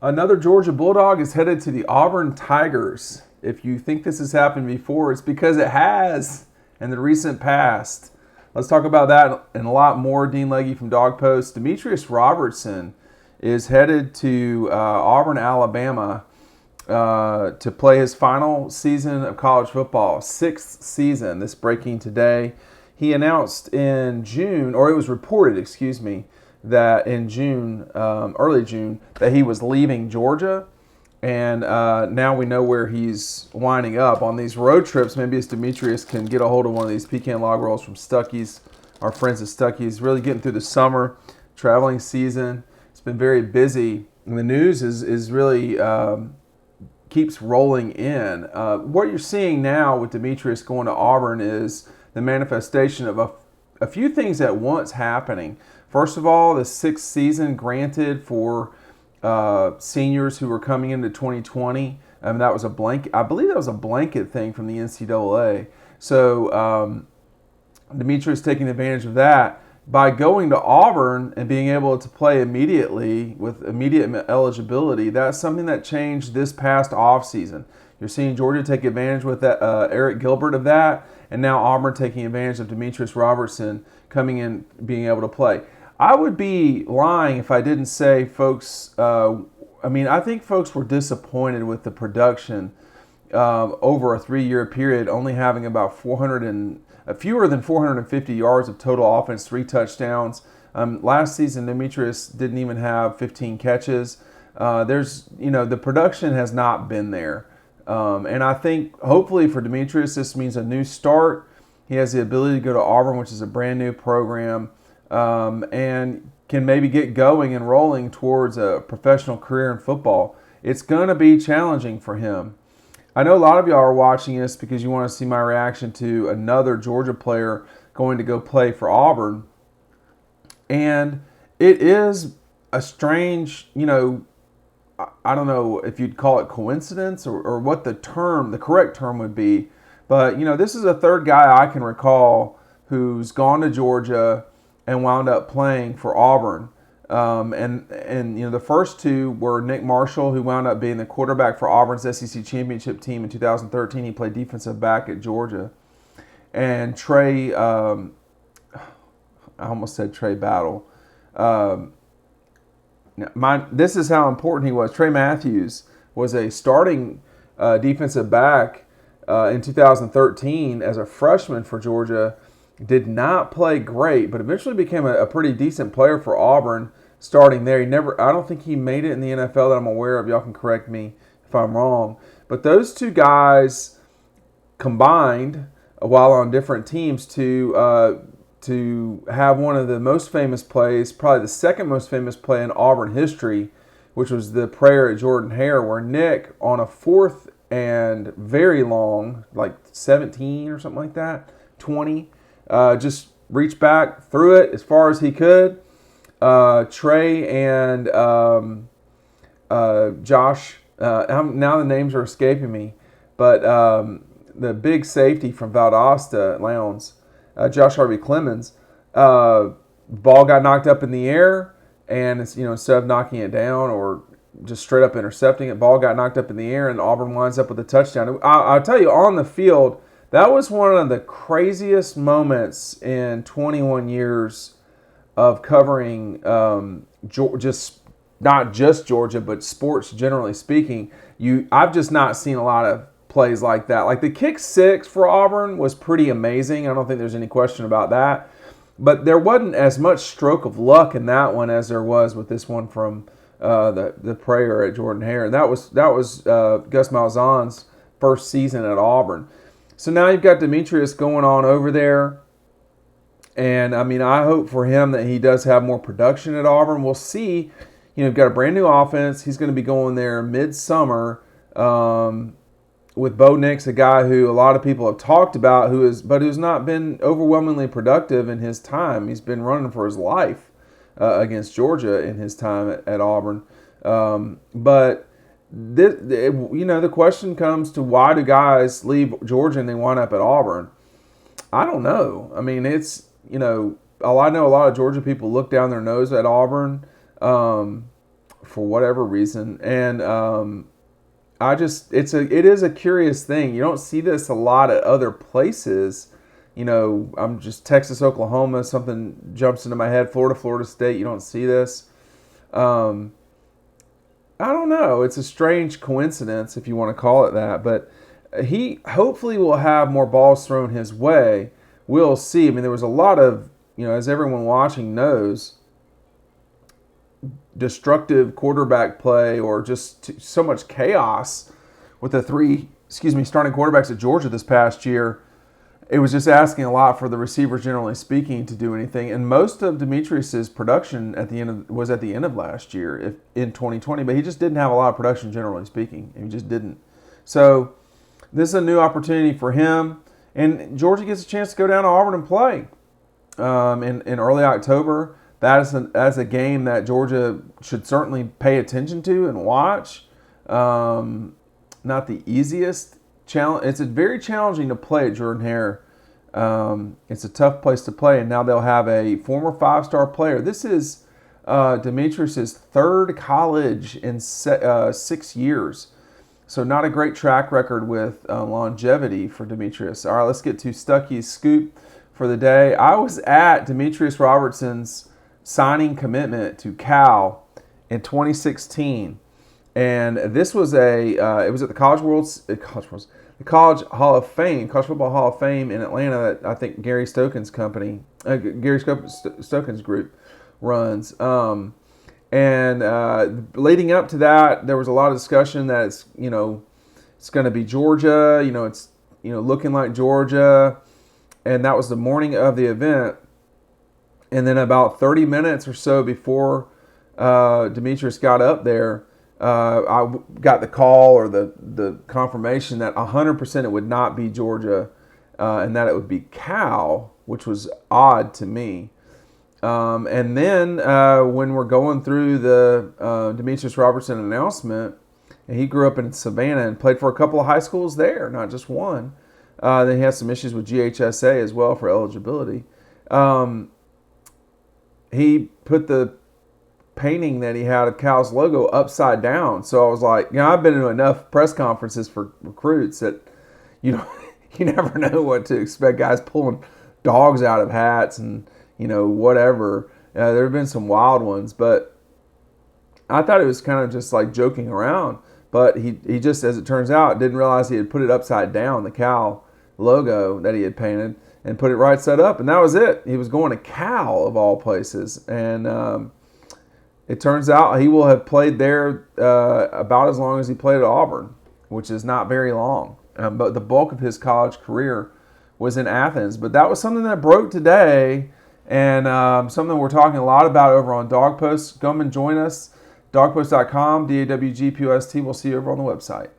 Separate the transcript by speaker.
Speaker 1: Another Georgia Bulldog is headed to the Auburn Tigers. If you think this has happened before, it's because it has in the recent past. Let's talk about that and a lot more. Dean Legge from Dog Post. Demetrius Robertson is headed to Auburn, Alabama to play his final season of college football, sixth season. This breaking today. He announced in June, or it was reported, that in June, early June, that he was leaving Georgia. And now we know where he's winding up on these road trips. Maybe as Demetrius can get a hold of one of these pecan log rolls from Stuckey's, our friends at Stuckey's. Really getting through the summer traveling season. It's been very busy. And the news is really keeps rolling in. What you're seeing now with Demetrius going to Auburn is the manifestation of a few things at once happening. First of all, the sixth season granted for seniors who were coming into 2020. That was a blanket. I believe that was a blanket thing from the NCAA. So Demetrius taking advantage of that by going to Auburn and being able to play immediately with immediate eligibility. That's something that changed this past offseason. You're seeing Georgia take advantage with that, Eric Gilbert of that, and now Auburn taking advantage of Demetrius Robertson coming in, being able to play. I would be lying if I didn't say folks, I think folks were disappointed with the production over a 3-year period, only having about fewer than 450 yards of total offense, 3 touchdowns. Last season, Demetrius didn't even have 15 catches. The production has not been there. And I think hopefully for Demetrius, this means a new start. He has the ability to go to Auburn, which is a brand new program, and can maybe get going and rolling towards a professional career in football. It's going to be challenging for him. I know a lot of y'all are watching this because you want to see my reaction to another Georgia player going to go play for Auburn. And it is a strange, I don't know if you'd call it coincidence or what the correct term would be. But, this is a third guy I can recall who's gone to Georgia and wound up playing for Auburn. The first two were Nick Marshall, who wound up being the quarterback for Auburn's SEC championship team in 2013. He played defensive back at Georgia. And Trey, I almost said Trey Battle. This is how important he was. Trey Matthews was a starting defensive back in 2013 as a freshman for Georgia. Did not play great, but eventually became a pretty decent player for Auburn starting there. I don't think he made it in the NFL that I'm aware of. Y'all can correct me if I'm wrong. But those two guys combined while on different teams to have one of the most famous plays, probably the second most famous play in Auburn history, which was the prayer at Jordan Hare, where Nick, on a 4th and very long, like 17 or something like that, 20, just reached back, threw it as far as he could. Trey and Josh, now the names are escaping me, but the big safety from Valdosta Lowndes, Josh Harvey Clemens, ball got knocked up in the air, and instead of knocking it down or just straight up intercepting it, ball got knocked up in the air, and Auburn winds up with a touchdown. I'll tell you, on the field, that was one of the craziest moments in 21 years of covering just not just Georgia, but sports generally speaking. I've just not seen a lot of plays like that. Like the kick 6 for Auburn was pretty amazing. I don't think there's any question about that. But there wasn't as much stroke of luck in that one as there was with this one from the prayer at Jordan Hare. And that was Gus Malzahn's first season at Auburn. So now you've got Demetrius going on over there. And, I hope for him that he does have more production at Auburn. We'll see. You've got a brand new offense. He's going to be going there midsummer with Bo Nix, a guy who a lot of people have talked about, who's not been overwhelmingly productive in his time. He's been running for his life against Georgia in his time at Auburn. But the question comes to, why do guys leave Georgia and they wind up at Auburn? I don't know. It's, I know a lot of Georgia people look down their nose at Auburn for whatever reason. And it is a curious thing. You don't see this a lot at other places. I'm just Texas, Oklahoma, something jumps into my head. Florida State, you don't see this. I don't know. It's a strange coincidence, if you want to call it that. But he hopefully will have more balls thrown his way. We'll see. I mean, there was a lot of, as everyone watching knows, destructive quarterback play or just so much chaos with the three, starting quarterbacks at Georgia this past year. It was just asking a lot for the receivers, generally speaking, to do anything. And most of Demetrius's production was at the end of last year, in 2020, but he just didn't have a lot of production, generally speaking. He just didn't. So this is a new opportunity for him, and Georgia gets a chance to go down to Auburn and play in early October. That's a game that Georgia should certainly pay attention to and watch. Not the easiest challenge. It's very challenging to play at Jordan-Hare. It's a tough place to play, and now they'll have a former 5-star player. This is Demetrius's third college in 6 years. So not a great track record with longevity for Demetrius. All right, let's get to Stuckey's scoop for the day. I was at Demetrius Robertson's signing commitment to Cal in 2016, and this was it was at the College Hall of Fame, College Football Hall of Fame in Atlanta. That I think Gary Stokan's group runs. And leading up to that, there was a lot of discussion that it's going to be Georgia. It's looking like Georgia, and that was the morning of the event. And then about 30 minutes or so before Demetrius got up there, I got the call or the confirmation that 100% it would not be Georgia, and that it would be Cal, which was odd to me. And then when we're going through the Demetrius Robertson announcement, and he grew up in Savannah and played for a couple of high schools there, not just one. Then he has some issues with GHSA as well for eligibility. He put the painting that he had of Cal's logo upside down. So I was like, I've been to enough press conferences for recruits that you never know what to expect. Guys pulling dogs out of hats and whatever. There have been some wild ones, but I thought it was kind of just like joking around. But he just, as it turns out, didn't realize he had put it upside down, the Cal logo that he had painted, and put it right side up, and that was it. He was going to Cal, of all places. And it turns out he will have played there about as long as he played at Auburn, which is not very long. But the bulk of his college career was in Athens. But that was something that broke today, and something we're talking a lot about over on Dog Post. Come and join us, dogpost.com, DAWGPOST. We'll see you over on the website.